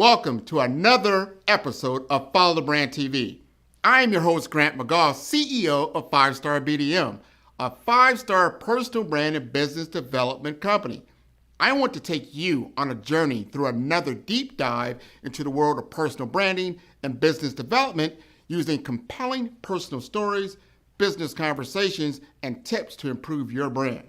Welcome to another episode of Follow the Brand TV. I am your host, Grant McGaugh, CEO of 5-Star BDM, a 5-star personal brand and business development company. I want to take you on a journey through another deep dive into the world of personal branding and business development using compelling personal stories, business conversations, and tips to improve your brand.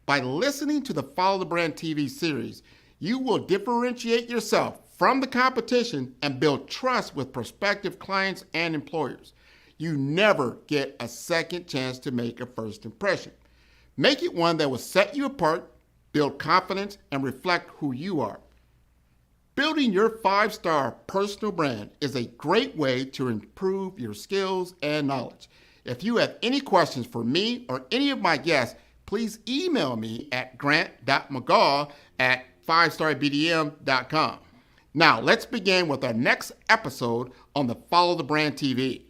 By listening to the Follow the Brand TV series, you will differentiate yourself from the competition and build trust with prospective clients and employers. You never get a second chance to make a first impression. Make it one that will set you apart, build confidence, and reflect who you are. Building your 5-star personal brand is a great way to improve your skills and knowledge. If you have any questions for me or any of my guests, please email me at grant.mcgaugh@5starbdm.com. Now, let's begin with our next episode on the Follow the Brand TV.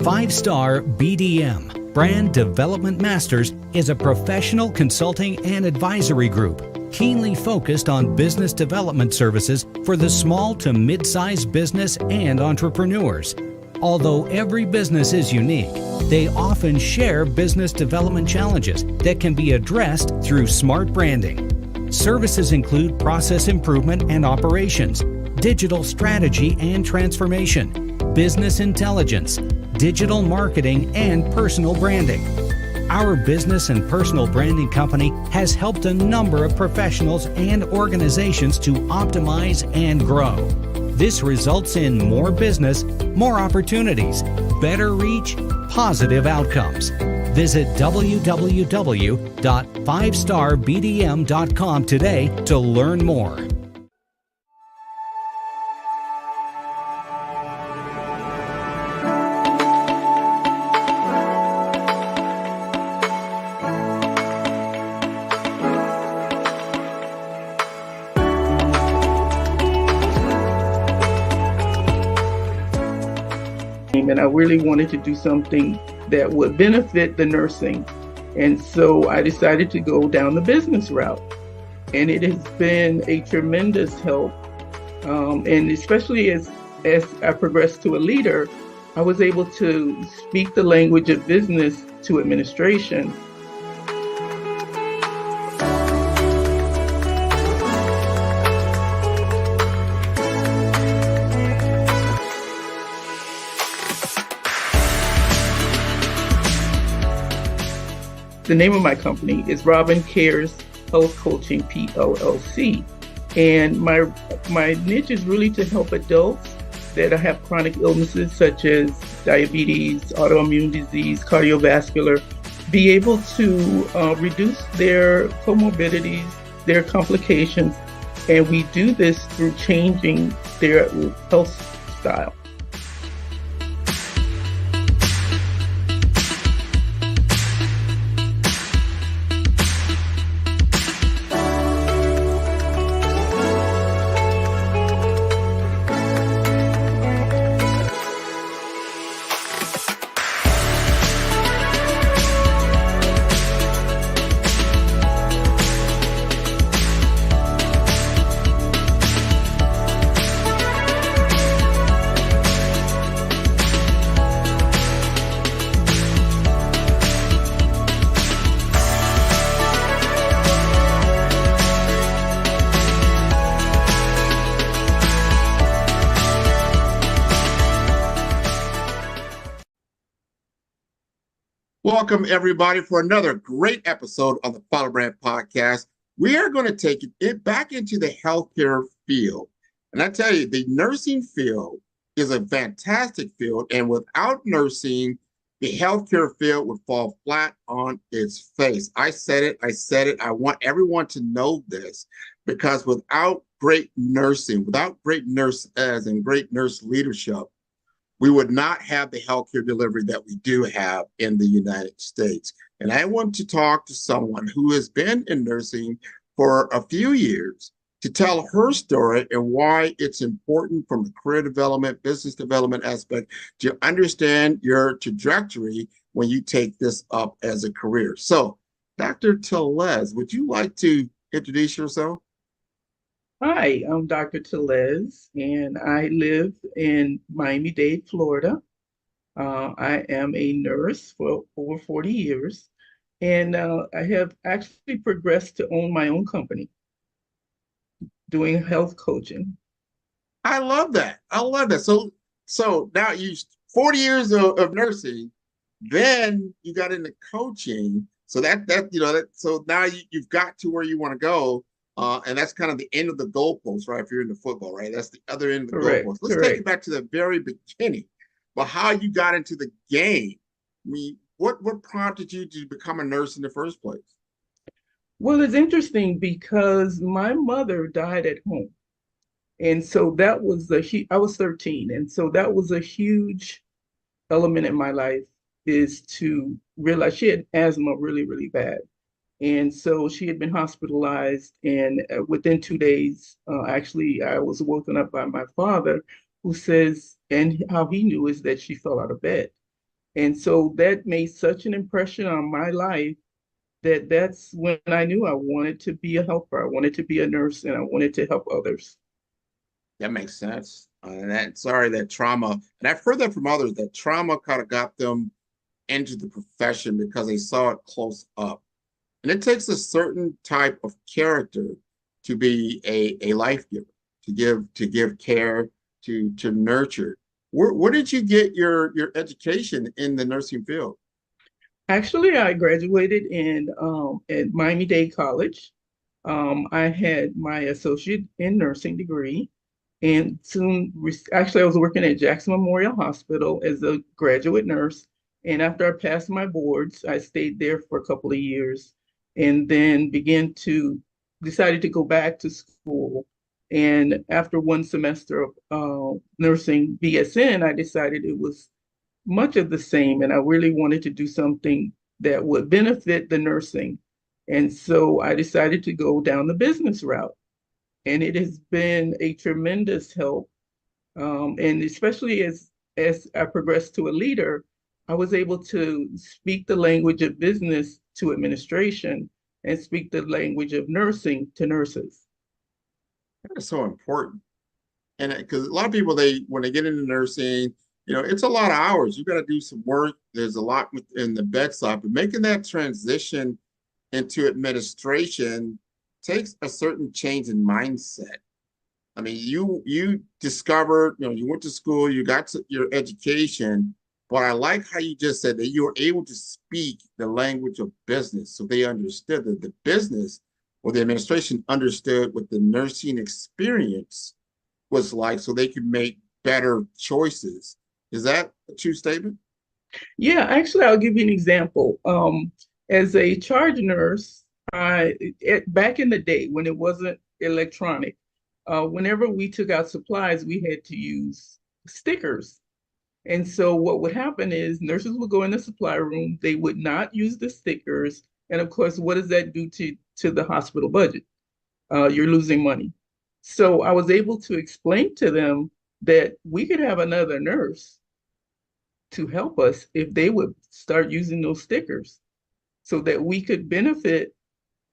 Five-Star BDM, Brand Development Masters, is a professional consulting and advisory group keenly focused on business development services for the small to mid-sized business and entrepreneurs. Although every business is unique, they often share business development challenges that can be addressed through smart branding. Services include process improvement and operations, digital strategy and transformation, business intelligence, digital marketing, and personal branding. Our business and personal branding company has helped a number of professionals and organizations to optimize and grow. This results in more business, more opportunities, better reach, positive outcomes. Visit www.5starbdm.com today to learn more. And I really wanted to do something that would benefit the nursing. And so I decided to go down the business route. And it has been a tremendous help. And especially as I progressed to a leader, I was able to speak the language of business to administration. The name of my company is Robin Cares Health Coaching PLLC. And my niche is really to help adults that have chronic illnesses such as diabetes, autoimmune disease, cardiovascular, be able to reduce their comorbidities, their complications. And we do this through changing their health style. Welcome, everybody, for another great episode of the Follow Brand Podcast. We are going to take it back into the healthcare field. And I tell you, the nursing field is a fantastic field. And without nursing, the healthcare field would fall flat on its face. I said it. I want everyone to know this, because without great nursing, without great nurses and great nurse leadership, we would not have the healthcare delivery that we do have in the United States. And I want to talk to someone who has been in nursing for a few years to tell her story and why it's important from a career development, business development aspect to understand your trajectory when you take this up as a career. So, Dr. Tellez, would you like to introduce yourself? Hi, I'm Dr. Tellez, and I live in Miami-Dade, Florida. I am a nurse for over 40 years, and I have actually progressed to own my own company doing health coaching. I love that. I love that. So now you 40 years of nursing, then you got into coaching. So so now you've got to where you want to go. And that's kind of the end of the goalpost, right? If you're into football, right? That's the other end of the Correct, goalpost. Let's take it correct. back to the very beginning, but how you got into the game. I mean, what prompted you to become a nurse in the first place? Well, it's interesting because my mother died at home. And so that was I was 13. And so that was a huge element in my life is to realize she had asthma really, really bad. And so she had been hospitalized. And within 2 days, actually, I was woken up by my father, who says, and how he knew is that she fell out of bed. And so that made such an impression on my life that that's when I knew I wanted to be a helper. I wanted to be a nurse and I wanted to help others. That makes sense. And that sorry that trauma, and I've heard that from others that trauma kind of got them into the profession because they saw it close up. And it takes a certain type of character to be a life giver, to give care, to nurture. Where did you get your education in the nursing field? Actually, I graduated in at Miami-Dade College. I had my associate in nursing degree, and actually, I was working at Jackson Memorial Hospital as a graduate nurse. And after I passed my boards, I stayed there for a couple of years, and then began to decided to go back to school. And after one semester of nursing BSN, I decided it was much of the same, and I really wanted to do something that would benefit the nursing. And so I decided to go down the business route, and it has been a tremendous help. And especially as I progressed to a leader, I was able to speak the language of business to administration and speak the language of nursing to nurses. That is so important. And because a lot of people, they when they get into nursing, it's a lot of hours. You got to do some work. There's a lot within the bedside, but making that transition into administration takes a certain change in mindset. I mean, you discovered, you went to school, you got your education, but I like how you just said that you were able to speak the language of business, so they understood that the business or the administration understood what the nursing experience was like, so they could make better choices. Is that a true statement? Yeah, actually, I'll give you an example. As a charge nurse, back in the day when it wasn't electronic, whenever we took out supplies, we had to use stickers. And so what would happen is nurses would go in the supply room, they would not use the stickers. And of course, what does that do to the hospital budget? You're losing money. So I was able to explain to them that we could have another nurse to help us if they would start using those stickers so that we could benefit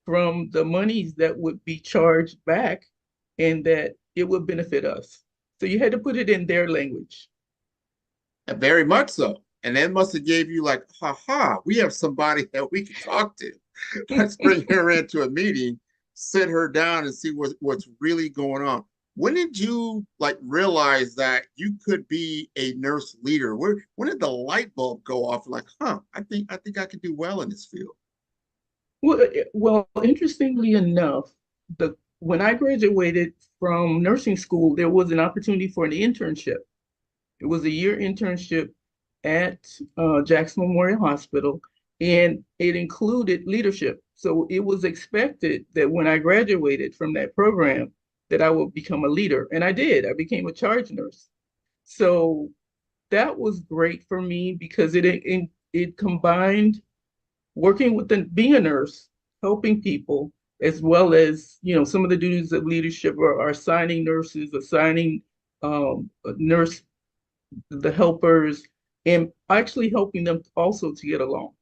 from the monies that would be charged back and that it would benefit us. So you had to put it in their language. Very much so. And that must have gave you like, haha, we have somebody that we can talk to. Let's bring her into a meeting, sit her down and see what's really going on. When did you like realize that you could be a nurse leader? When did the light bulb go off? Like, I think I could do well in this field. Well, interestingly enough, the when I graduated from nursing school, there was an opportunity for an internship. It was a year internship at Jackson Memorial Hospital, and it included leadership. So it was expected that when I graduated from that program, that I would become a leader, and I did. I became a charge nurse. So that was great for me because it combined working with being a nurse, helping people, as well as, some of the duties of leadership are assigning nurses, assigning nurse, the helpers, and actually helping them also to get along,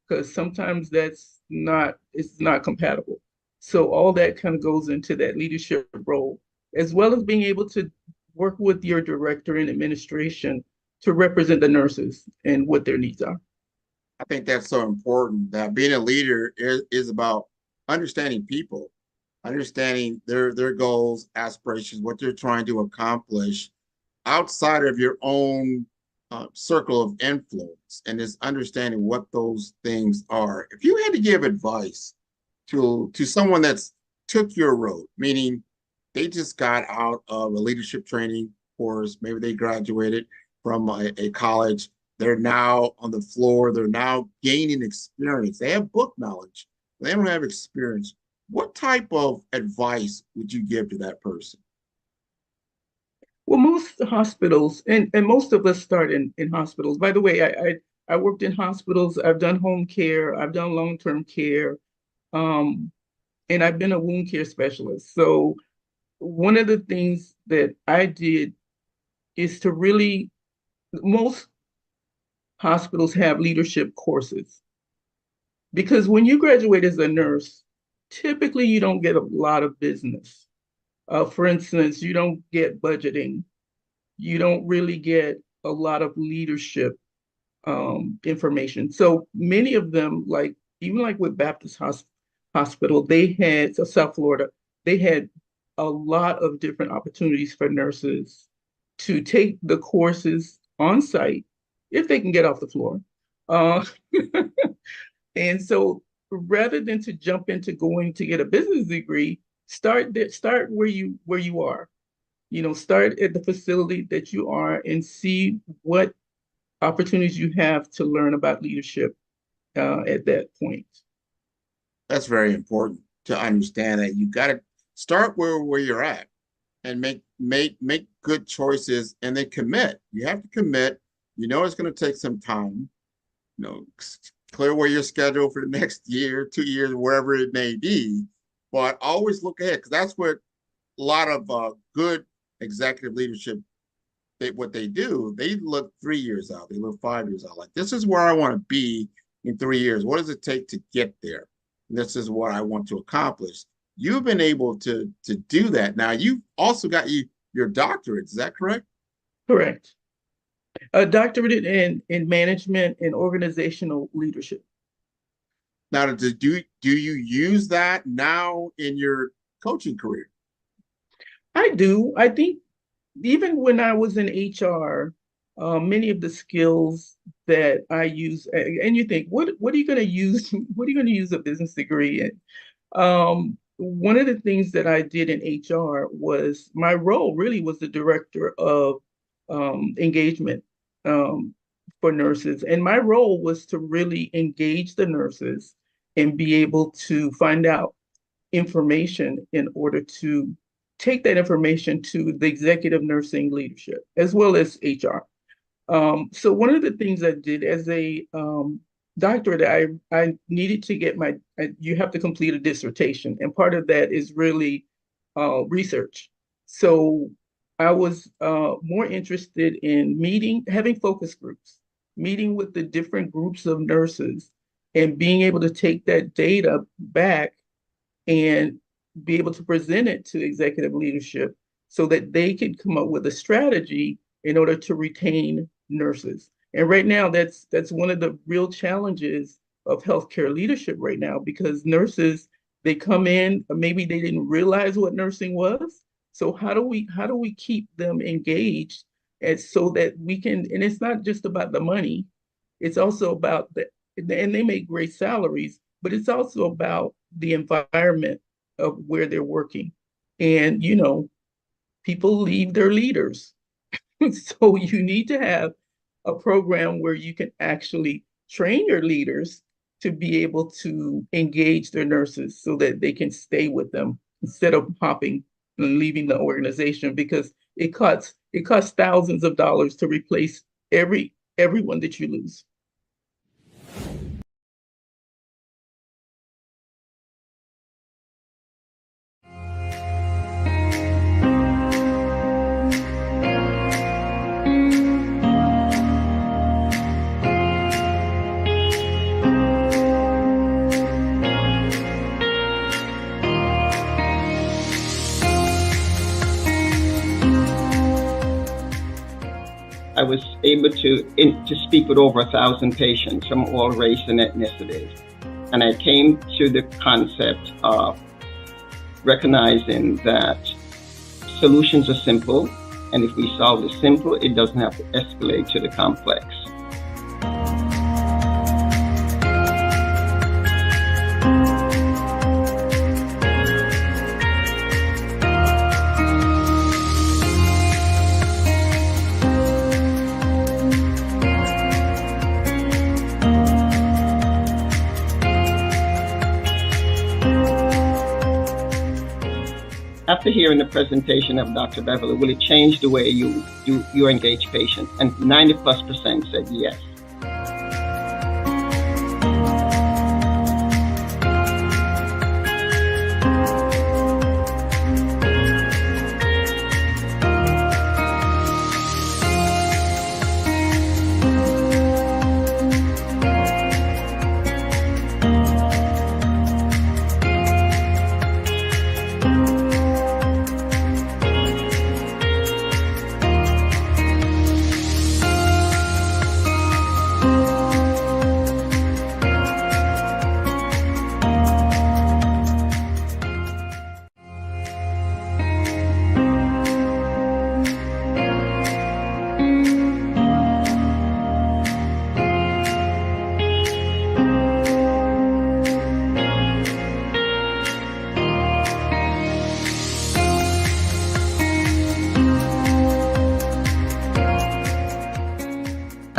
because sometimes it's not compatible. So all that kind of goes into that leadership role, as well as being able to work with your director and administration to represent the nurses and what their needs are. I think that's so important that being a leader is about understanding people, understanding their goals, aspirations, what they're trying to accomplish outside of your own circle of influence, and is understanding what those things are. If you had to give advice to someone that's took your road, meaning they just got out of a leadership training course, maybe they graduated from a college, they're now on the floor, they're now gaining experience, they have book knowledge, they don't have experience. What type of advice would you give to that person? Well, most hospitals, and most of us start in hospitals. By the way, I worked in hospitals. I've done home care. I've done long-term care. Um, and I've been a wound care specialist. So one of the things that I did is to really, most hospitals have leadership courses, because when you graduate as a nurse, typically you don't get a lot of business. For instance, you don't get budgeting. You don't really get a lot of leadership information. So many of them, like even like with Hospital, they had, so South Florida, they had a lot of different opportunities for nurses to take the courses on site if they can get off the floor. Uh, and so rather than to jump into going to get a business degree, start where you are. Start at the facility that you are and see what opportunities you have to learn about leadership at that point. That's very important to understand that you got to start where you're at and make good choices and then commit. You have to commit. You know it's going to take some time. Clear where you're scheduled for the next year, 2 years, wherever it may be. But always look ahead, because that's what a lot of good executive leadership, what they do. They look 3 years out. They look 5 years out. Like, this is where I want to be in 3 years. What does it take to get there? This is what I want to accomplish. You've been able to do that. Now, you've also got your doctorate. Is that correct? Correct. A doctorate in management and organizational leadership. Now, do you use that now in your coaching career? I do. I think even when I was in HR, many of the skills that I use, and you think, what are you going to use? What are you going to use a business degree in? One of the things that I did in HR was, my role really was the director of engagement for nurses. And my role was to really engage the nurses and be able to find out information in order to take that information to the executive nursing leadership as well as HR. So one of the things I did as a doctorate, I needed to get you have to complete a dissertation, and part of that is really research. So I was more interested in having focus groups, meeting with the different groups of nurses, and being able to take that data back and be able to present it to executive leadership so that they can come up with a strategy in order to retain nurses. And right now, that's one of the real challenges of healthcare leadership right now, because nurses, they come in, maybe they didn't realize what nursing was. So how do we keep them engaged, and so that we can, and it's not just about the money, it's also about and they make great salaries, but it's also about the environment of where they're working. And people leave their leaders. So you need to have a program where you can actually train your leaders to be able to engage their nurses so that they can stay with them instead of hopping and leaving the organization, because it costs thousands of dollars to replace everyone that you lose. able to speak with over 1,000 patients from all race and ethnicities. And I came to the concept of recognizing that solutions are simple, and if we solve the simple, it doesn't have to escalate to the complex. After hearing the presentation of Dr. Beverly, will it change the way you engage patients? And 90+% said yes.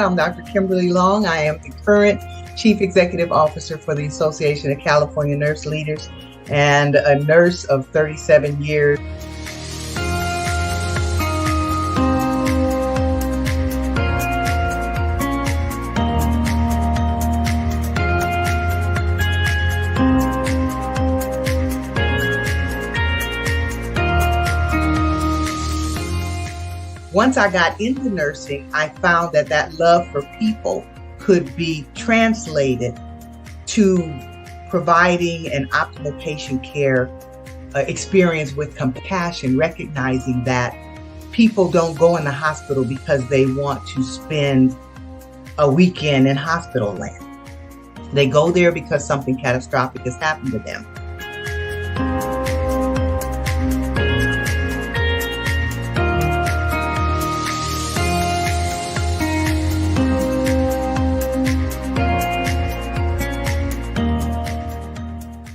I'm Dr. Kimberly Long. I am the current Chief Executive Officer for the Association of California Nurse Leaders and a nurse of 37 years. Once I got into nursing, I found that that love for people could be translated to providing an optimal patient care experience with compassion, recognizing that people don't go in the hospital because they want to spend a weekend in hospital land. They go there because something catastrophic has happened to them.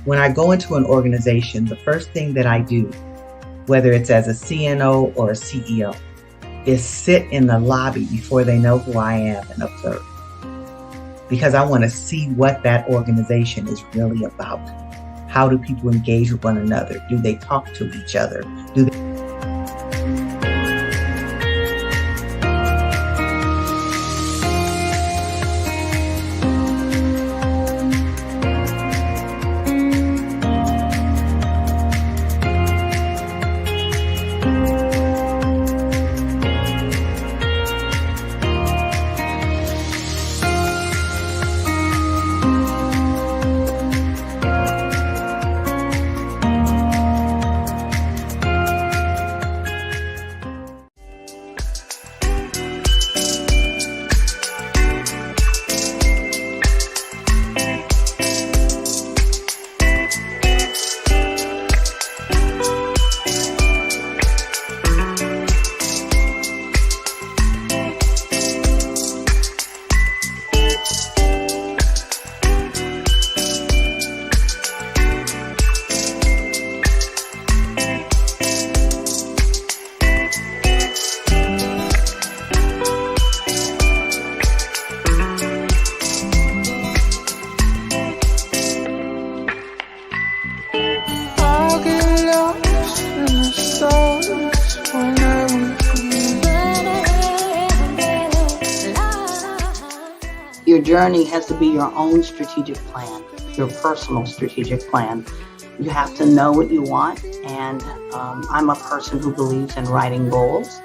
When I go into an organization, the first thing that I do, whether it's as a CNO or a CEO, is sit in the lobby before they know who I am and observe. Because I want to see what that organization is really about. How do people engage with one another? Do they talk to each other? Do they Your journey has to be your own strategic plan, your personal strategic plan. You have to know what you want, and I'm a person who believes in writing goals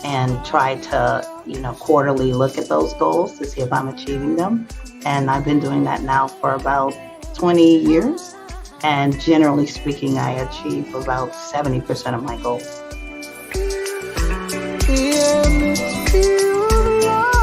and try to, quarterly look at those goals to see if I'm achieving them. And I've been doing that now for about 20 years. And generally speaking, I achieve about 70% of my goals. Yeah, let's feel alive.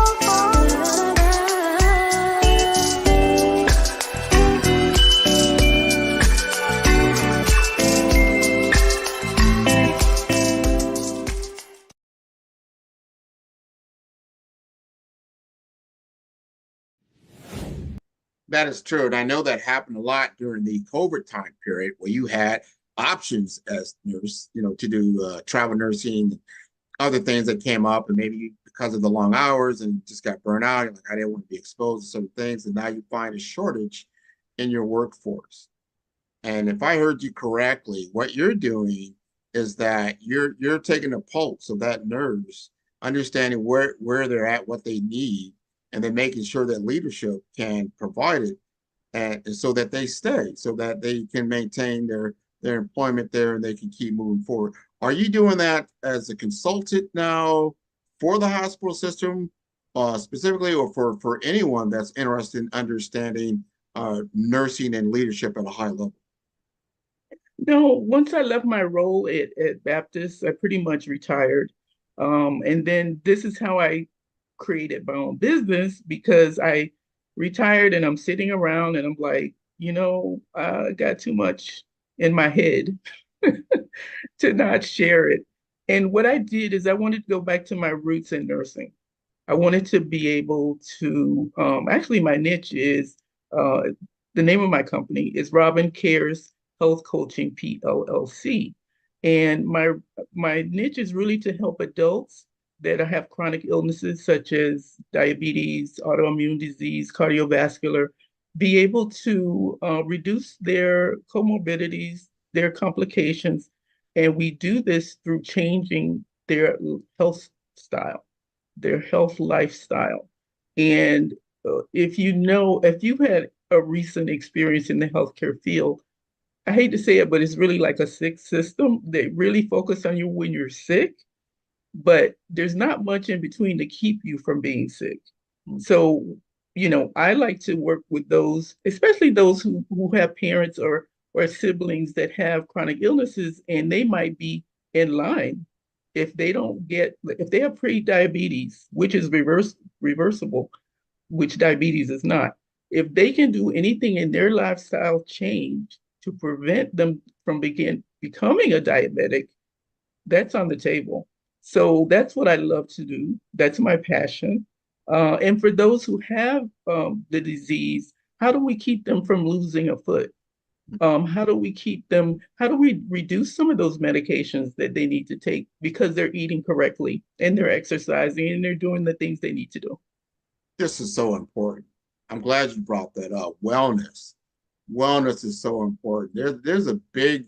That is true. And I know that happened a lot during the COVID time period where you had options as nurse, to do travel nursing, other things that came up, and maybe because of the long hours and just got burnt out, you're like, I didn't want to be exposed to certain things. And now you find a shortage in your workforce. And if I heard you correctly, what you're doing is that you're taking a pulse of that nurse, understanding where they're at, what they need, and then making sure that leadership can provide it, and so that they stay, so that they can maintain their employment there and they can keep moving forward. Are you doing that as a consultant now for the hospital system, specifically, or for anyone that's interested in understanding nursing and leadership at a high level? No, once I left my role at Baptist, I pretty much retired. And then this is how I created my own business, because I retired and I'm sitting around and I'm like, I got too much in my head to not share it. And what I did is I wanted to go back to my roots in nursing. I wanted to be able to, actually, my niche is, the name of my company is Robin Cares Health Coaching PLLC. And my niche is really to help adults that have chronic illnesses such as diabetes, autoimmune disease, cardiovascular, be able to reduce their comorbidities, their complications. And we do this through changing their health style, their health lifestyle. And if you've had a recent experience in the healthcare field, I hate to say it, but it's really like a sick system. They really focus on you when you're sick, but there's not much in between to keep you from being sick. So, I like to work with those, especially those who have parents or siblings that have chronic illnesses, and they might be in line if they have pre-diabetes, which is reversible, which diabetes is not. If they can do anything in their lifestyle change to prevent them from becoming a diabetic, that's on the table. So that's what I love to do. That's my passion. And for those who have the disease, how do we keep them from losing a foot? How do we reduce some of those medications that they need to take because they're eating correctly and they're exercising and they're doing the things they need to do? This is so important. I'm glad you brought that up. Wellness is so important. There's a big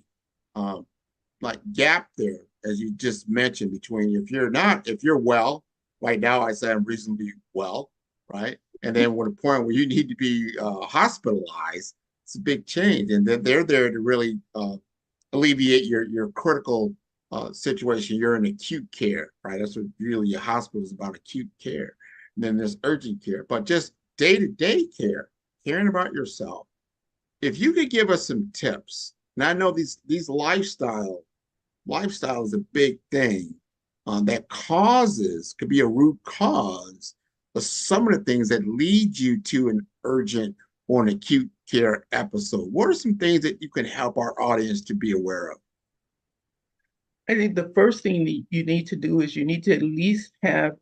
gap there, as you just mentioned, between if you're well, right now I say I'm reasonably well, right? And then with a point where you need to be hospitalized, it's a big change. And then they're there to really alleviate your critical situation. You're in acute care, right? That's what really your hospital is about, acute care. And then there's urgent care, but just day-to-day care, caring about yourself. If you could give us some tips, and I know these lifestyle is a big thing that could be a root cause of some of the things that lead you to an urgent or an acute care episode. What are some things that you can help our audience to be aware of? I think the first thing that you need to do is you need to at least have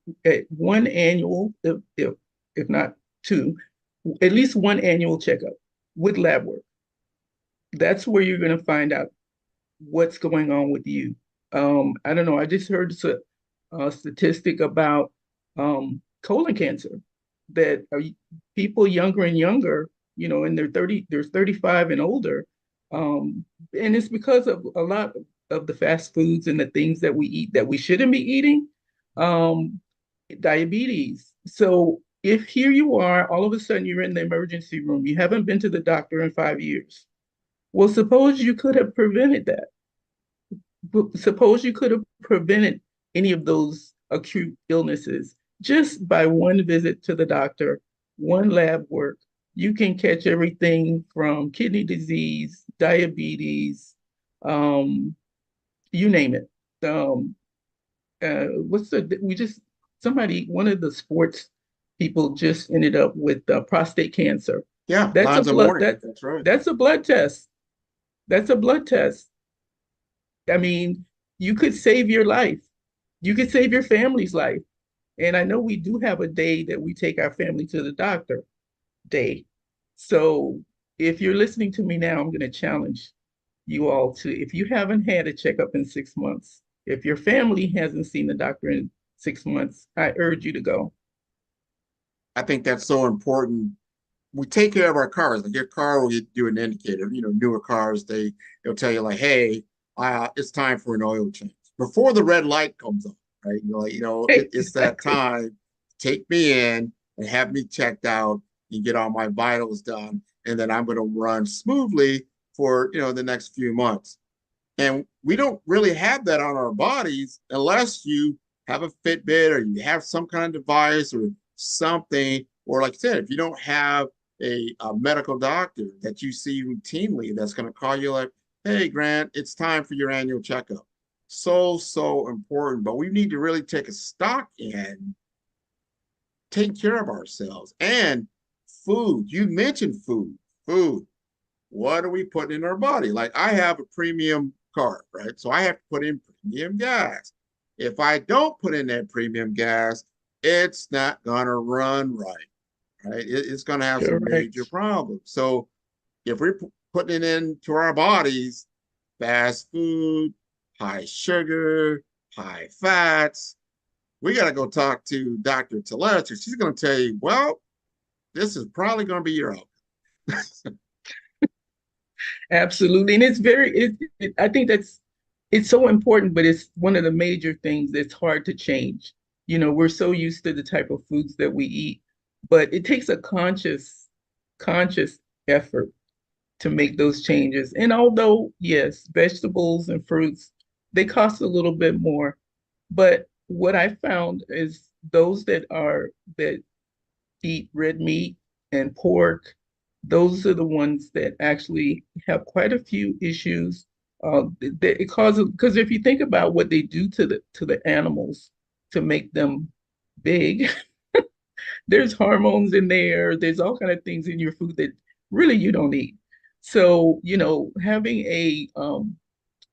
one annual, if not two, at least one annual checkup with lab work. That's where you're going to find out what's going on with you. I don't know. I just heard a statistic about colon cancer that people younger and younger, in their 35 and older, and it's because of a lot of the fast foods and the things that we eat that we shouldn't be eating, diabetes. So if here you are, all of a sudden you're in the emergency room, you haven't been to the doctor in 5 years. Well, suppose you could have prevented that. Suppose you could have prevented any of those acute illnesses just by one visit to the doctor, one lab work. You can catch everything from kidney disease, diabetes, you name it. One of the sports people just ended up with prostate cancer. Yeah, that's right. That's a blood test. That's a blood test. I mean, you could save your life. You could save your family's life. And I know we do have a day that we take our family to the doctor day. So if you're listening to me now, I'm going to challenge you all to, if you haven't had a checkup in 6 months, if your family hasn't seen the doctor in 6 months, I urge you to go. I think that's so important. We take care of our cars. Like your car will do an indicator. Newer cars, they'll tell you like, hey, it's time for an oil change before the red light comes on, right? It's that time. Take me in and have me checked out and get all my vitals done, and then I'm going to run smoothly for the next few months. And we don't really have that on our bodies unless you have a Fitbit or you have some kind of device or something, or like I said, if you don't have a medical doctor that you see routinely that's going to call you like, hey, Grant, it's time for your annual checkup. So important. But we need to really take a stock in taking care of ourselves. And food, you mentioned food. What are we putting in our body? Like I have a premium car, right? So I have to put in premium gas. If I don't put in that premium gas, it's not going to run right? It's going to have some major problems. So if we're putting it into our bodies, fast food, high sugar, high fats, we got to go talk to Dr. Tellez. She's going to tell you, well, this is probably going to be your outcome. Absolutely. And I think it's so important, but it's one of the major things that's hard to change. We're so used to the type of foods that we eat, but it takes a conscious effort to make those changes. And although, yes, vegetables and fruits, they cost a little bit more, but what I found is those that eat red meat and pork, those are the ones that actually have quite a few issues that it causes. Because if you think about what they do to the animals to make them big, there's hormones in there. There's all kind of things in your food that really you don't eat. So having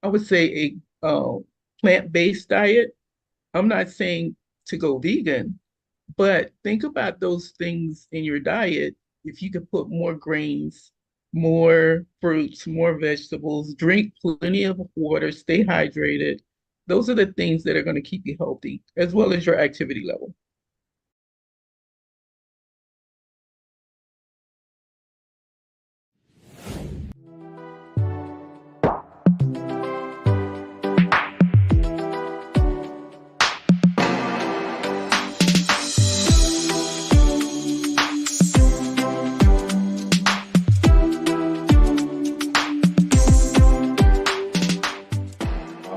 I would say a plant-based diet. I'm not saying to go vegan, but think about those things in your diet. If you could put more grains, more fruits, more vegetables, drink plenty of water, stay hydrated. Those are the things that are going to keep you healthy, as well as your activity level.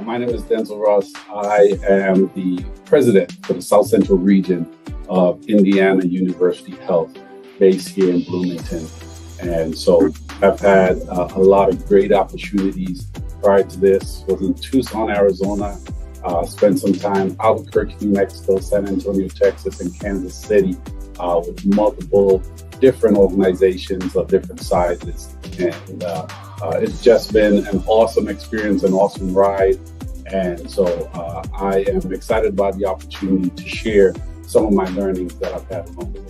My name is Denzel Ross. I am the president for the South Central region of Indiana University Health, based here in Bloomington. And so I've had a lot of great opportunities prior to this. Was in Tucson, Arizona, spent some time Albuquerque, New Mexico, San Antonio, Texas, and Kansas City with multiple different organizations of different sizes. And it's just been an awesome experience, an awesome ride. And so I am excited about the opportunity to share some of my learnings that I've had along the way.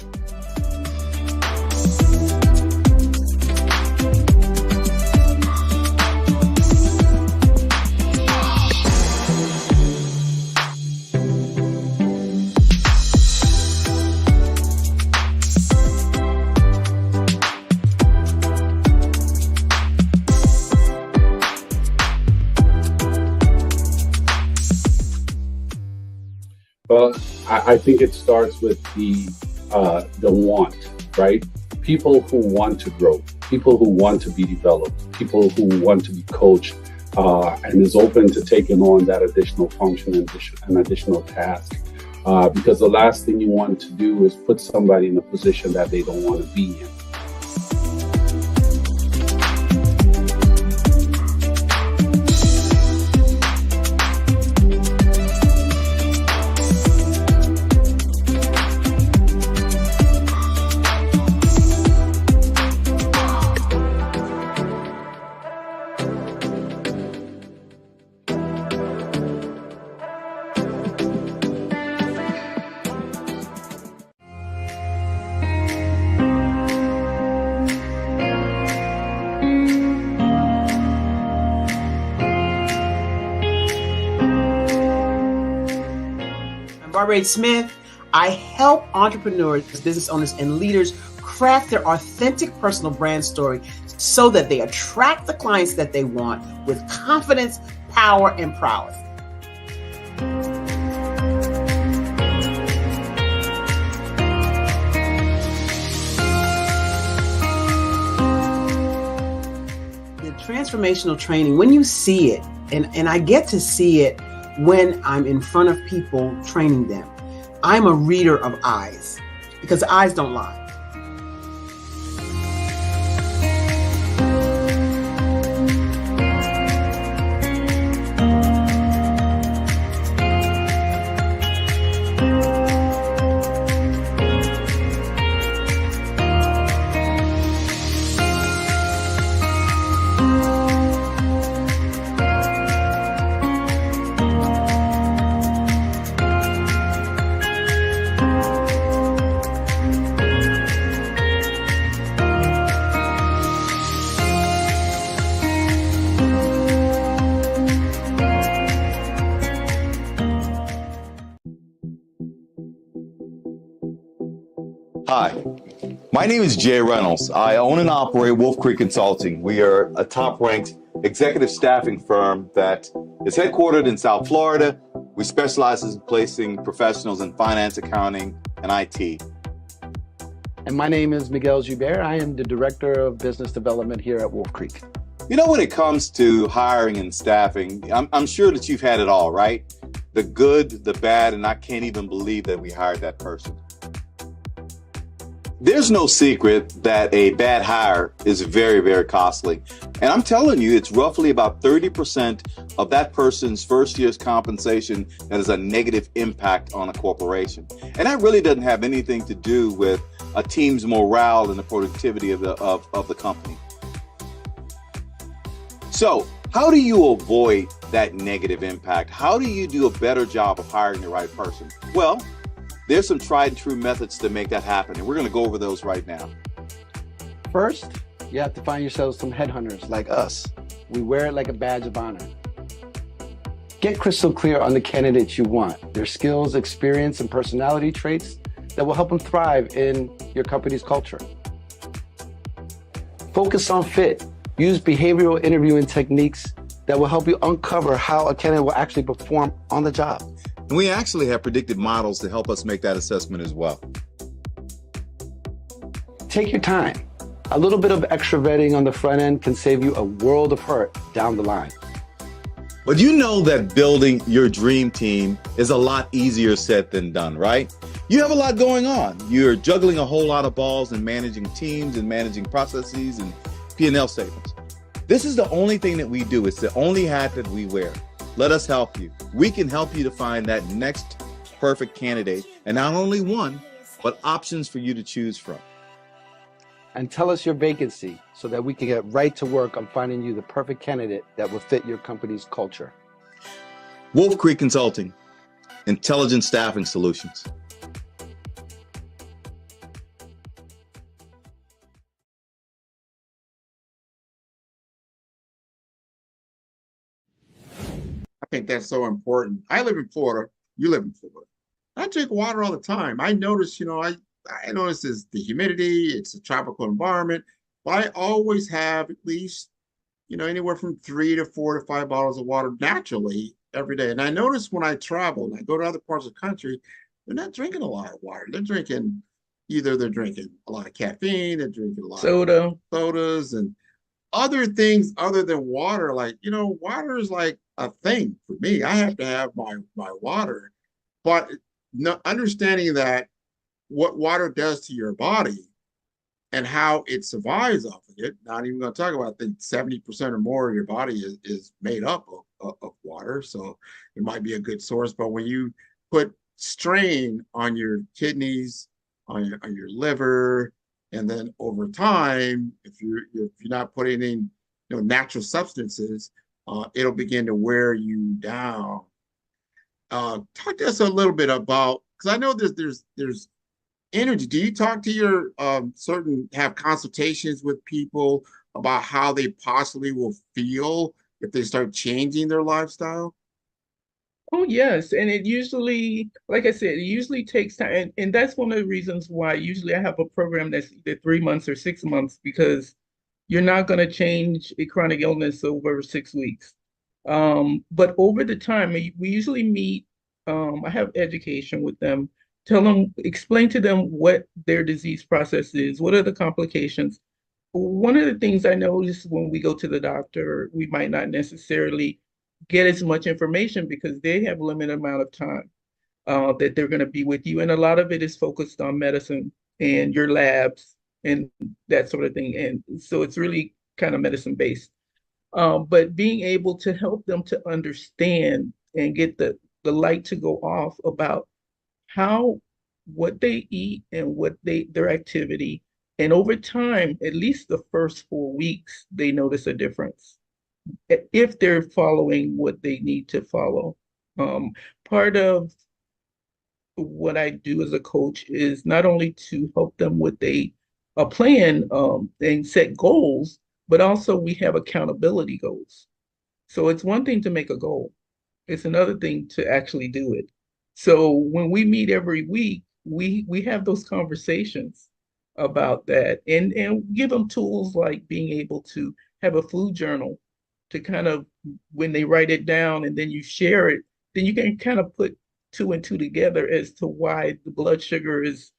Well, I think it starts with the want, right? People who want to grow, people who want to be developed, people who want to be coached, and is open to taking on that additional function and additional task. Because the last thing you want to do is put somebody in a position that they don't want to be in. Ray Smith. I help entrepreneurs, business owners, and leaders craft their authentic personal brand story so that they attract the clients that they want with confidence, power, and prowess. The transformational training, when you see it, and I get to see it when I'm in front of people training them, I'm a reader of eyes because eyes don't lie. Hi, my name is Jay Reynolds. I own and operate Wolf Creek Consulting. We are a top-ranked executive staffing firm that is headquartered in South Florida. We specialize in placing professionals in finance, accounting, and IT. And my name is Miguel Joubert. I am the Director of Business Development here at Wolf Creek. You know, when it comes to hiring and staffing, I'm sure that you've had it all, right? The good, the bad, and I can't even believe that we hired that person. There's no secret that a bad hire is very, very costly. And I'm telling you, it's roughly about 30% of that person's first year's compensation that is a negative impact on a corporation. And that really doesn't have anything to do with a team's morale and the productivity of the company. So how do you avoid that negative impact? How do you do a better job of hiring the right person? Well, there's some tried and true methods to make that happen, and we're going to go over those right now. First, you have to find yourselves some headhunters like us. We wear it like a badge of honor. Get crystal clear on the candidates you want, their skills, experience, and personality traits that will help them thrive in your company's culture. Focus on fit. Use behavioral interviewing techniques that will help you uncover how a candidate will actually perform on the job. And we actually have predictive models to help us make that assessment as well. Take your time. A little bit of extra vetting on the front end can save you a world of hurt down the line. But you know that building your dream team is a lot easier said than done, right? You have a lot going on. You're juggling a whole lot of balls and managing teams and managing processes and P&L statements. This is the only thing that we do. It's the only hat that we wear. Let us help you. We can help you to find that next perfect candidate, and not only one, but options for you to choose from. And tell us your vacancy so that we can get right to work on finding you the perfect candidate that will fit your company's culture. Wolf Creek Consulting, intelligent staffing solutions. I think that's so important. I live in Florida. You live in Florida. I drink water all the time. I notice, I notice is the humidity, it's a tropical environment, but I always have at least, anywhere from 3 to 4 to 5 bottles of water naturally every day. And I notice when I travel and I go to other parts of the country, they're not drinking a lot of water. They're drinking a lot of caffeine, they're drinking a lot of sodas and other things other than water. Like, water is like a thing for me. I have to have my water, but understanding that what water does to your body and how it survives off of it. Not even going to talk about, I think 70% or more of your body is made up of water. So it might be a good source, but when you put strain on your kidneys, on your liver, and then over time, if you're not putting in natural substances, it'll begin to wear you down. Talk to us a little bit about, because I know there's energy. Do you talk to your have consultations with people about how they possibly will feel if they start changing their lifestyle? Oh, yes. And it usually, like I said, it usually takes time. And that's one of the reasons why usually I have a program that's either 3 months or 6 months, because you're not going to change a chronic illness over 6 weeks. But over the time, we usually meet, I have education with them, tell them, explain to them what their disease process is, what are the complications. One of the things I notice when we go to the doctor, we might not necessarily get as much information because they have limited amount of time that they're going to be with you. And a lot of it is focused on medicine and your labs and that sort of thing. And so it's really kind of medicine based. But being able to help them to understand and get the light to go off about how what they eat and what their activity, and over time, at least the first 4 weeks, they notice a difference if they're following what they need to follow. Part of what I do as a coach is not only to help them with a plan and set goals, but also we have accountability goals. So it's one thing to make a goal. It's another thing to actually do it. So when we meet every week, we have those conversations about that and give them tools like being able to have a food journal to kind of, when they write it down and then you share it, then you can kind of put two and two together as to why the blood sugar is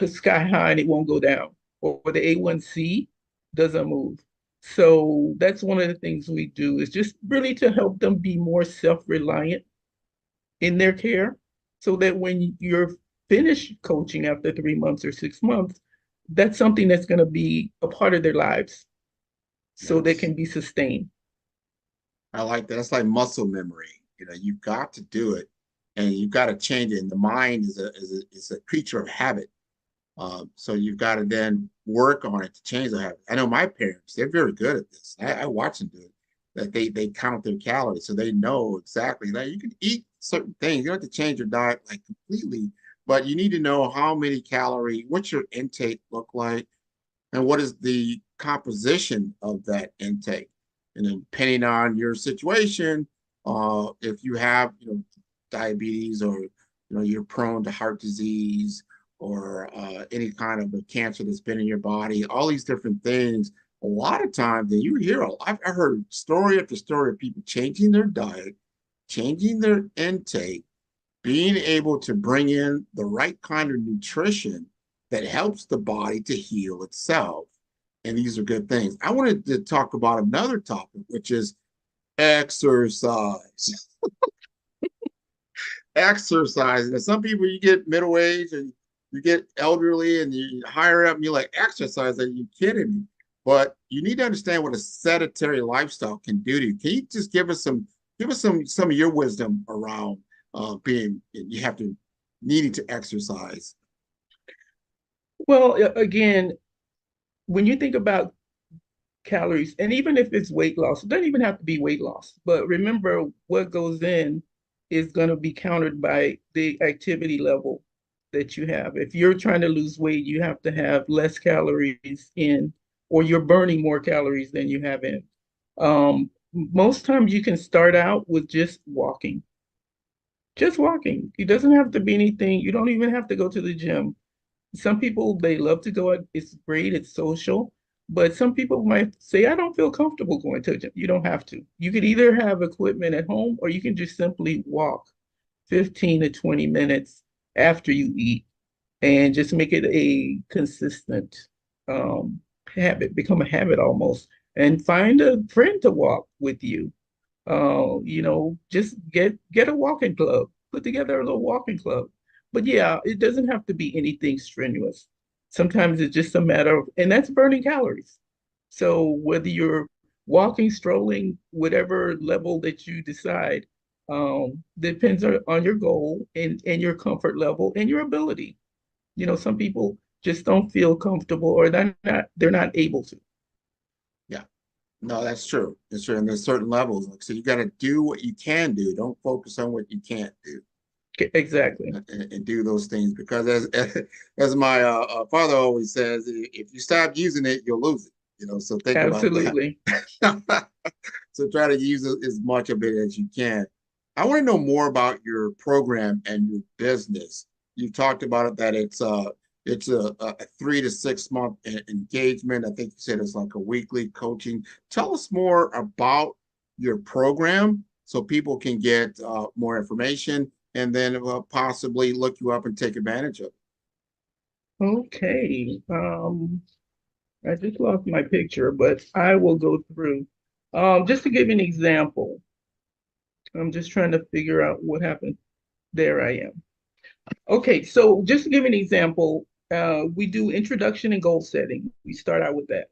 sky high and it won't go down, or the A1C doesn't move. So that's one of the things we do, is just really to help them be more self-reliant in their care, so that when you're finished coaching after 3 months or 6 months, that's something that's going to be a part of their lives so they Yes. can be sustained. I like that. That's like muscle memory. You've got to do it and you've got to change it. And the mind is a creature of habit. So you've got to then work on it to change the habit. I know my parents, they're very good at this. I watch them do it. That they count their calories, so they know exactly that you can eat certain things. You don't have to change your diet like completely, but you need to know how many calories, what's your intake look like, and what is the composition of that intake. And then depending on your situation, if you have diabetes, or you're prone to heart disease, or any kind of a cancer that's been in your body, all these different things. A lot of times, and you hear, I've heard story after story of people changing their diet, changing their intake, being able to bring in the right kind of nutrition that helps the body to heal itself. And these are good things. I wanted to talk about another topic, which is exercise. Exercise. And some people, you get middle age and you get elderly and you higher up and you're like, exercise? Are you kidding me? But you need to understand what a sedentary lifestyle can do to you. Can you just give us some of your wisdom around being you have to needing to exercise? Well, again, when you think about calories, and even if it's weight loss, it doesn't even have to be weight loss. But remember, what goes in is going to be countered by the activity level that you have. If you're trying to lose weight, you have to have less calories in, or you're burning more calories than you have in. Most times you can start out with just walking. Just walking. It doesn't have to be anything. You don't even have to go to the gym. Some people, they love to go out. It's great, it's social. But some people might say, I don't feel comfortable going to the gym. You don't have to. You could either have equipment at home, or you can just simply walk 15 to 20 minutes after you eat, and just make it a consistent habit, become a habit almost. And find a friend to walk with you. Just get a walking club, put together a little walking club. But yeah, it doesn't have to be anything strenuous. Sometimes it's just a matter of, and that's burning calories. So whether you're walking, strolling, whatever level that you decide, depends on your goal and your comfort level and your ability. Some people just don't feel comfortable, or they're not able to. Yeah. No, that's true. That's true. And there's certain levels. So you got to do what you can do. Don't focus on what you can't do. Exactly. And do those things, because as my father always says, if you stop using it, you'll lose it. So think about that. Absolutely. So try to use as much of it as you can. I want to know more about your program and your business. You talked about it that it's a 3 to 6 month engagement. I think you said it's like a weekly coaching. Tell us more about your program so people can get more information and then possibly look you up and take advantage of it. Okay. I just lost my picture, but I will go through. Just to give you an example, I'm just trying to figure out what happened. There I am. Okay, so just to give you an example, we do introduction and goal setting. We start out with that.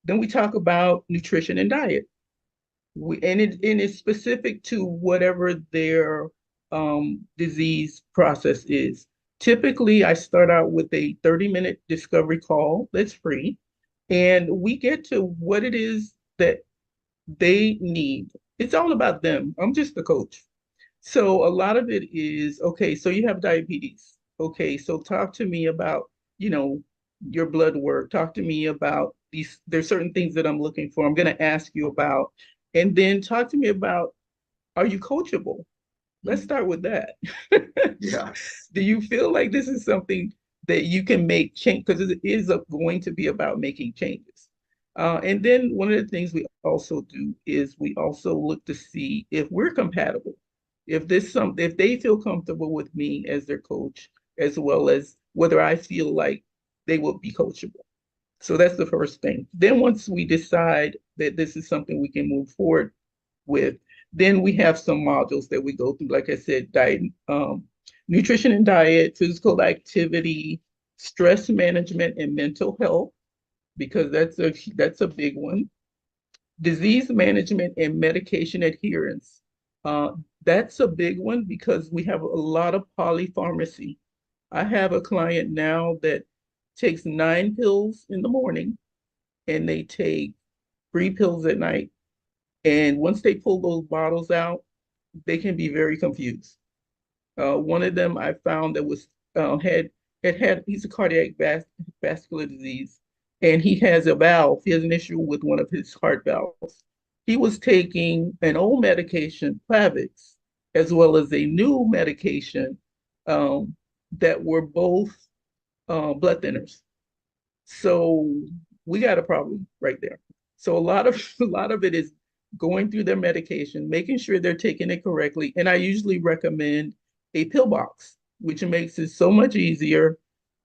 Then we talk about nutrition and diet. It's specific to whatever their disease process is. Typically, I start out with a 30-minute discovery call that's free, and we get to what it is that they need. It's all about them. I'm just the coach. So a lot of it is, okay, so you have diabetes. Okay, so talk to me about, your blood work. Talk to me about these. There's certain things that I'm looking for. I'm going to ask you about, and then talk to me about, are you coachable? Let's start with that. Yeah. Do you feel like this is something that you can make change? Because it is going to be about making changes. And then one of the things we also do is we also look to see if we're compatible. If they feel comfortable with me as their coach, as well as whether I feel like they will be coachable. So that's the first thing. Then once we decide that this is something we can move forward with, then we have some modules that we go through. Like I said, diet, nutrition and diet, physical activity, stress management, and mental health, because that's a big one. Disease management and medication adherence. That's a big one because we have a lot of polypharmacy. I have a client now that takes 9 pills in the morning and they take 3 pills at night. And once they pull those bottles out, they can be very confused. One of them I found that was he's a cardiac vascular disease, and he has a valve. He has an issue with one of his heart valves. He was taking an old medication, Plavix, as well as a new medication that were both blood thinners. So we got a problem right there. So a lot of it is going through their medication, making sure they're taking it correctly. And I usually recommend a pill box, which makes it so much easier.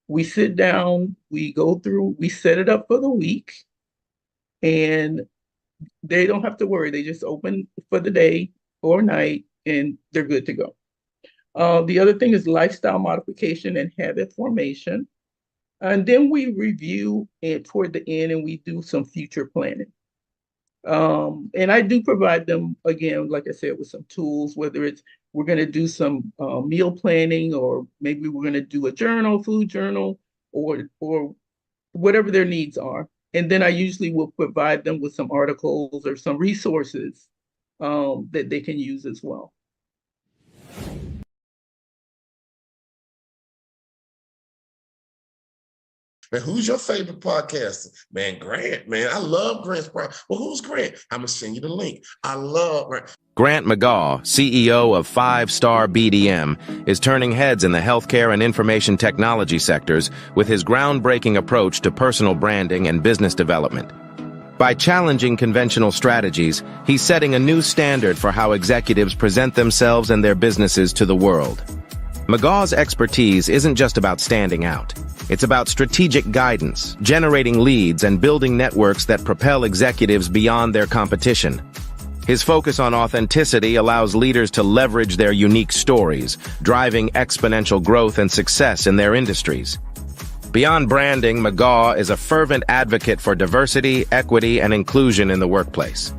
We sit down, we go through, we set it up for the week, and they don't have to worry. They just open for the day or night, and they're good to go. The other thing is lifestyle modification and habit formation. And then we review it toward the end, and we do some future planning. And I do provide them, again, like I said, with some tools, whether it's we're going to do some meal planning, or maybe we're going to do a journal, food journal, or whatever their needs are. And then I usually will provide them with some articles or some resources that they can use as well. Man, who's your favorite podcaster? Man, Grant, man. I love Grant's podcast. Well, who's Grant? I'm going to send you the link. I love Grant. Grant McGaw, CEO of 5 Star BDM, is turning heads in the healthcare and information technology sectors with his groundbreaking approach to personal branding and business development. By challenging conventional strategies, he's setting a new standard for how executives present themselves and their businesses to the world. McGaw's expertise isn't just about standing out. It's about strategic guidance, generating leads, and building networks that propel executives beyond their competition. His focus on authenticity allows leaders to leverage their unique stories, driving exponential growth and success in their industries. Beyond branding, McGaw is a fervent advocate for diversity, equity, and inclusion in the workplace.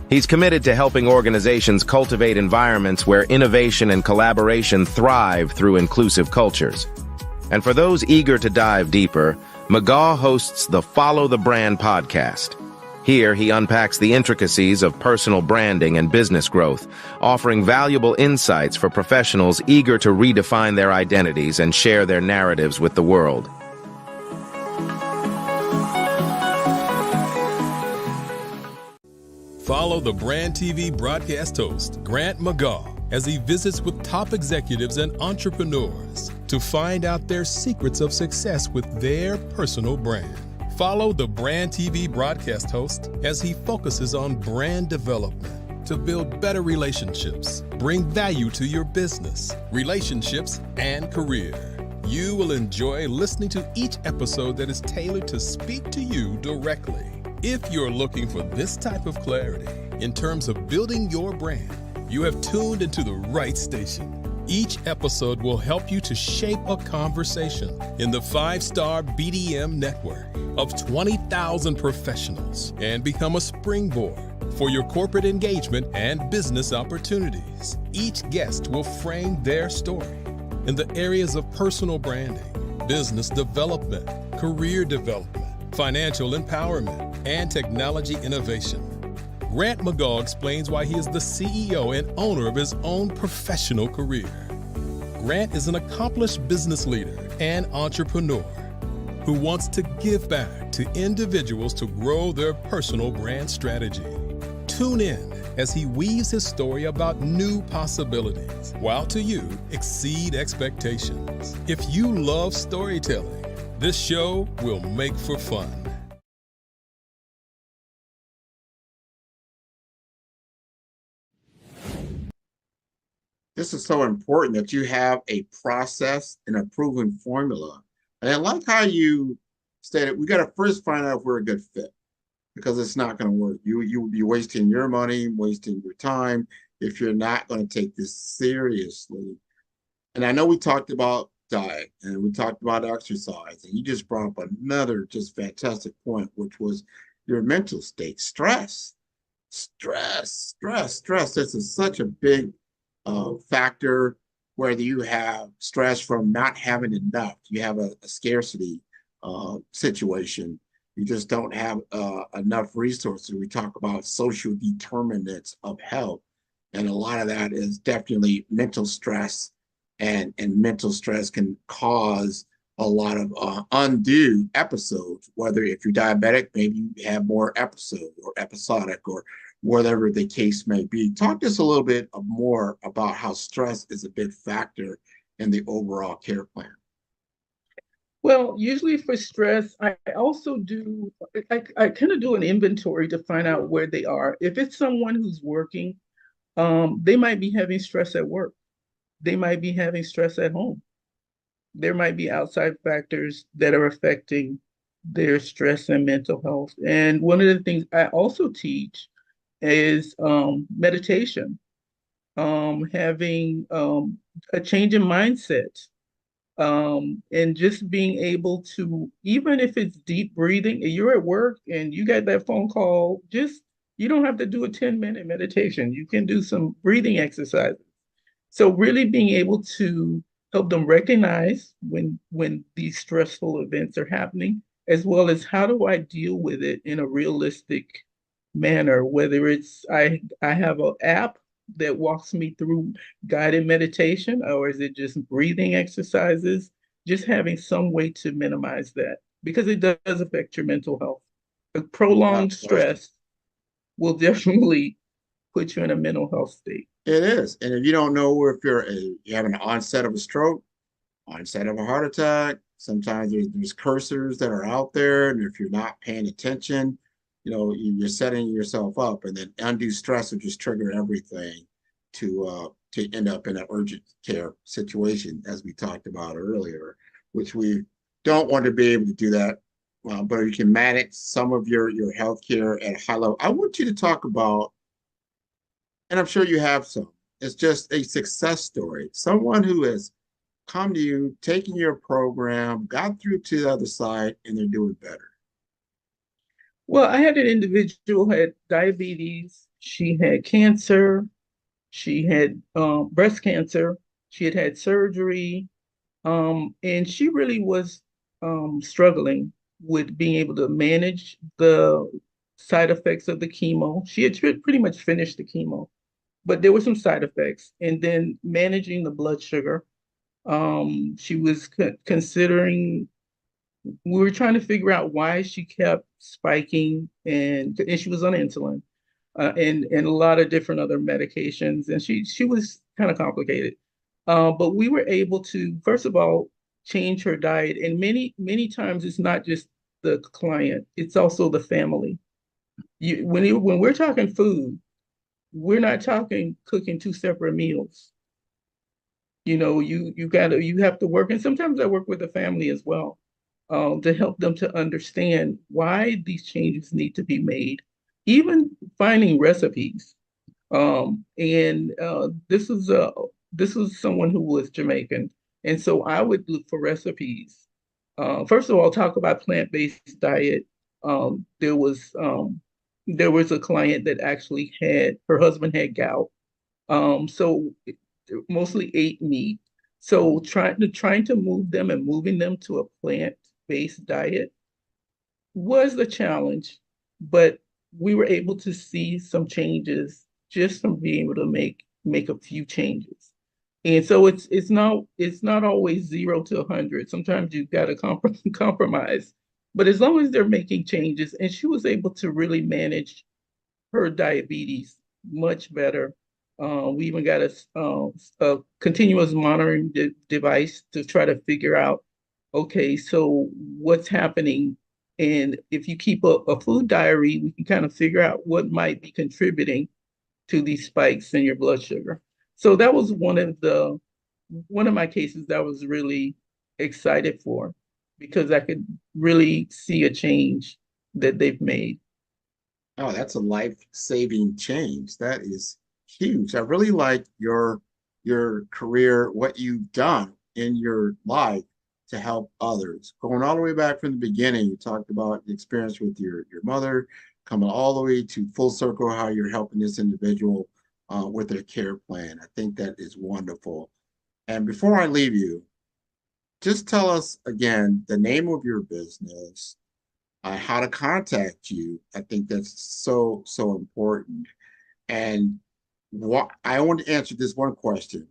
He's committed to helping organizations cultivate environments where innovation and collaboration thrive through inclusive cultures. And for those eager to dive deeper, McGaw hosts the Follow the Brand podcast. Here, he unpacks the intricacies of personal branding and business growth, offering valuable insights for professionals eager to redefine their identities and share their narratives with the world. Follow the Brand TV broadcast host, Grant McGaw, as he visits with top executives and entrepreneurs to find out their secrets of success with their personal brand. Follow the Brand TV broadcast host as he focuses on brand development to build better relationships, bring value to your business, relationships, and career. You will enjoy listening to each episode that is tailored to speak to you directly. If you're looking for this type of clarity in terms of building your brand, you have tuned into the right station. Each episode will help you to shape a conversation in the 5-Star BDM network of 20,000 professionals and become a springboard for your corporate engagement and business opportunities. Each guest will frame their story in the areas of personal branding, business development, career development, financial empowerment, and technology innovation. Grant McGaugh explains why he is the CEO and owner of his own professional career. Grant is an accomplished business leader and entrepreneur who wants to give back to individuals to grow their personal brand strategy. Tune in as he weaves his story about new possibilities, while to you exceed expectations. If you love storytelling, this show will make for fun. This is so important that you have a process and a proven formula. And I like how you stated, we got to first find out if we're a good fit, because it's not going to work. You would be wasting your money, wasting your time if you're not going to take this seriously. And I know we talked about diet and we talked about exercise, and you just brought up another just fantastic point, which was your mental state. Stress. This is such a big factor, whether you have stress from not having enough, you have a scarcity situation, you just don't have enough resources. We talk about social determinants of health, and a lot of that is definitely mental stress, and mental stress can cause a lot of undue episodes, whether if you're diabetic, maybe you have more episodes or episodic or whatever the case may be. Talk to us a little bit more about how stress is a big factor in the overall care plan. Well, usually for stress, I also do, I kind of do an inventory to find out where they are. If it's someone who's working, they might be having stress at work. They might be having stress at home. There might be outside factors that are affecting their stress and mental health. And one of the things I also teach is meditation, having a change in mindset, and just being able to, even if it's deep breathing, and you're at work and you got that phone call, you don't have to do a 10-minute meditation. You can do some breathing exercises. So really being able to help them recognize when these stressful events are happening, as well as how do I deal with it in a realistic manner, whether it's I have an app that walks me through guided meditation, or is it just breathing exercises, just having some way to minimize that, because it does affect your mental health. A prolonged stress will definitely put you in a mental health state. It is. And if you don't know if you have an onset of a stroke, onset of a heart attack, sometimes there's cursors that are out there, and if you're not paying attention, you're setting yourself up, and then undue stress will just trigger everything to end up in an urgent care situation, as we talked about earlier, which we don't want to be able to do that. But you can manage some of your health care at a high level. I want you to talk about, and I'm sure you have some, it's just a success story. Someone who has come to you, taken your program, got through to the other side, and they're doing better. Well, I had an individual who had diabetes. She had cancer. She had breast cancer. She had had surgery. And she really was struggling with being able to manage the side effects of the chemo. She had pretty much finished the chemo, but there were some side effects. And then managing the blood sugar. She was considering, we were trying to figure out why she kept spiking, and she was on insulin, and a lot of different other medications. And she was kind of complicated. But we were able to, first of all, change her diet. And many times it's not just the client, it's also the family. When we're talking food, we're not talking cooking two separate meals. You have to work, and sometimes I work with the family as well, to help them to understand why these changes need to be made, even finding recipes. And this was someone who was Jamaican, and so I would look for recipes. First of all, talk about plant-based diet. There was a client that actually had her husband had gout, so mostly ate meat. So trying to move them and moving them to a plant-based diet was a challenge, but we were able to see some changes just from being able to make a few changes. And so it's not always 0 to 100. Sometimes you've got to compromise. But as long as they're making changes, and she was able to really manage her diabetes much better. We even got a continuous monitoring device to try to figure out, okay, so what's happening? And if you keep a food diary, we can kind of figure out what might be contributing to these spikes in your blood sugar. So that was one of my cases that I was really excited for, because I could really see a change that they've made. Oh, that's a life-saving change. That is huge. I really like your career, what you've done in your life to help others. Going all the way back from the beginning, you talked about the experience with your mother, coming all the way to full circle, how you're helping this individual with their care plan. I think that is wonderful. And before I leave you, just tell us again the name of your business, how to contact you. I think that's so important. And what I want to answer this one question,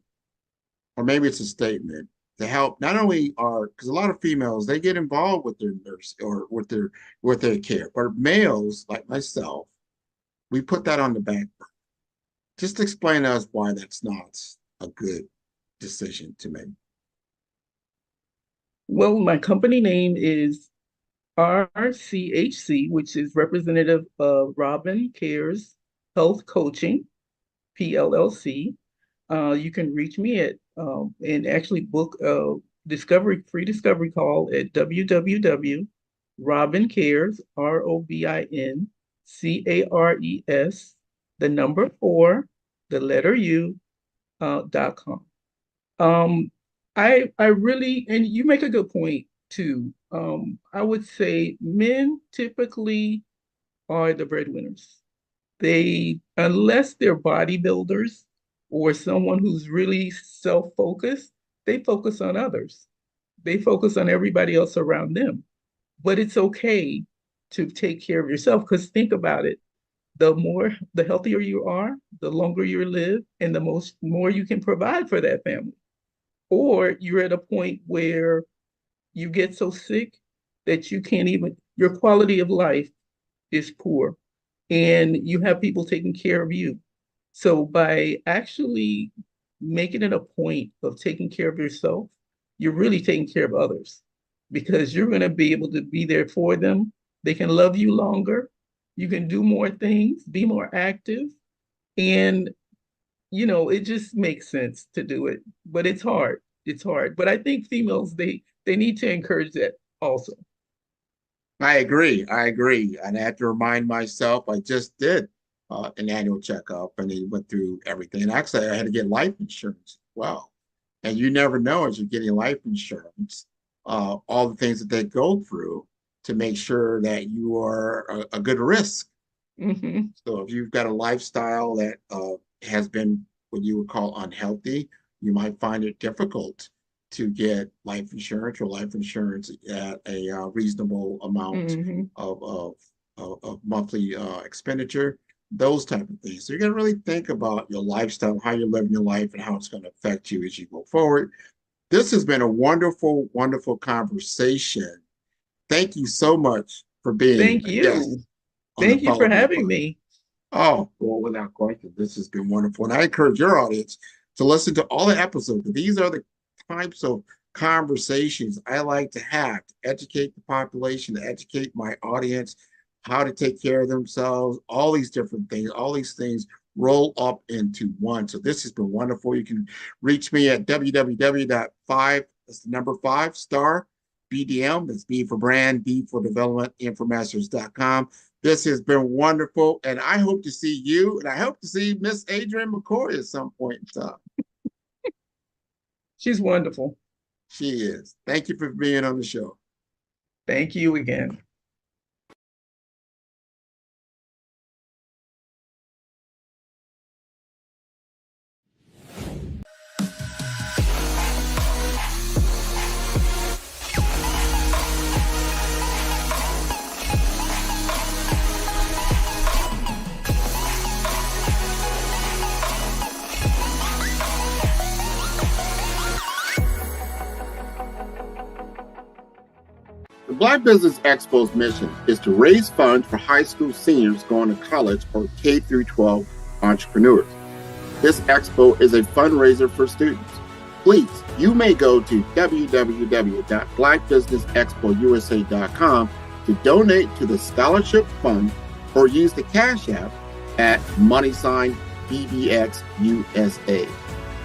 or maybe it's a statement, to help not only because a lot of females, they get involved with their nurse or with their care, but males like myself, we put that on the back burner. Just explain to us why that's not a good decision to make. Well, my company name is RCHC, which is representative of Robin Cares Health Coaching, PLLC. You can reach me at and actually book a free discovery call at www.robincares, ROBINCARES, the number 4, the letter U.com. I really, and you make a good point too. I would say men typically are the breadwinners. Unless they're bodybuilders or someone who's really self-focused, they focus on others. They focus on everybody else around them. But it's okay to take care of yourself, because think about it. The healthier you are, the longer you live, and the more you can provide for that family. Or you're at a point where you get so sick that your quality of life is poor, and you have people taking care of you. So by actually making it a point of taking care of yourself, you're really taking care of others, because you're going to be able to be there for them. They can love you longer. You can do more things, be more active. And, it just makes sense to do it, but it's hard. It's hard. But I think females, they need to encourage that also. I agree. And I have to remind myself, I just did an annual checkup, and they went through everything. And actually, I had to get life insurance as well. And you never know, as you're getting life insurance, all the things that they go through to make sure that you are a good risk. Mm-hmm. So if you've got a lifestyle that has been what you would call unhealthy, you might find it difficult to get life insurance at a reasonable amount Mm-hmm. of monthly expenditure, those type of things. So you got to really think about your lifestyle, how you're living your life, and how it's going to affect you as you go forward. This has been a wonderful, wonderful conversation. Thank you so much for being Thank a guest you. on the Thank you for Follow Brand having Podcast. me. Oh, well, without question, this has been wonderful. And I encourage your audience to listen to all the episodes. These are the types of conversations I like to have to educate the population, to educate my audience, how to take care of themselves, all these different things, all these things roll up into one. So this has been wonderful. You can reach me at www.5, that's the number 5-star BDM. That's B for brand, D for development, infomasters.com. This has been wonderful, and I hope to see you, and I hope to see Miss Adrienne McCoy at some point in time. She's wonderful. She is. Thank you for being on the show. Thank you again. The Black Business Expo's mission is to raise funds for high school seniors going to college or K through 12 entrepreneurs. This expo is a fundraiser for students. Please, you may go to www.blackbusinessexpousa.com to donate to the scholarship fund or use the Cash App at $BBXUSA.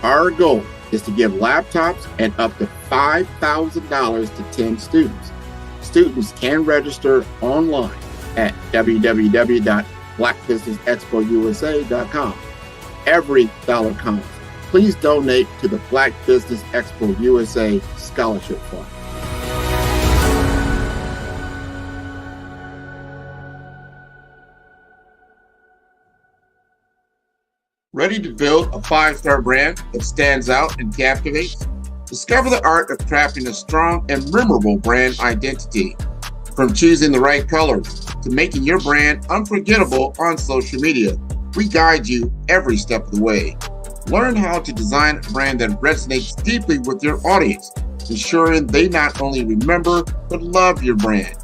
Our goal is to give laptops and up to $5,000 to 10 students. Students can register online at www.blackbusinessexpousa.com. Every dollar counts. Please donate to the Black Business Expo USA Scholarship Fund. Ready to build a 5-star brand that stands out and captivates? Discover the art of crafting a strong and memorable brand identity. From choosing the right colors to making your brand unforgettable on social media, we guide you every step of the way. Learn how to design a brand that resonates deeply with your audience, ensuring they not only remember but love your brand.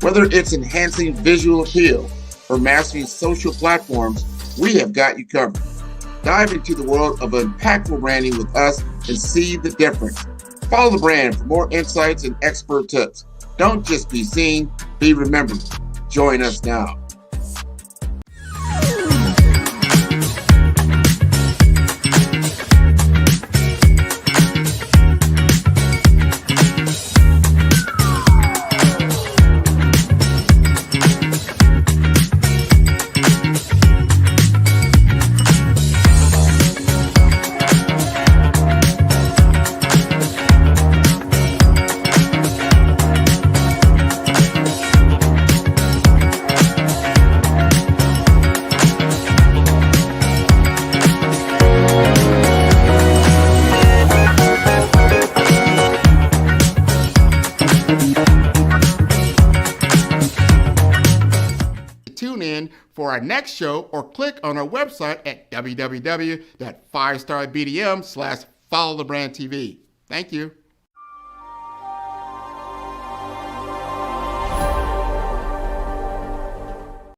Whether it's enhancing visual appeal or mastering social platforms, we have got you covered. Dive into the world of impactful branding with us and see the difference. Follow the brand for more insights and expert tips. Don't just be seen, be remembered. Join us now. For our next show, or click on our website at www.5starbdm/followthebrandtv. Thank you.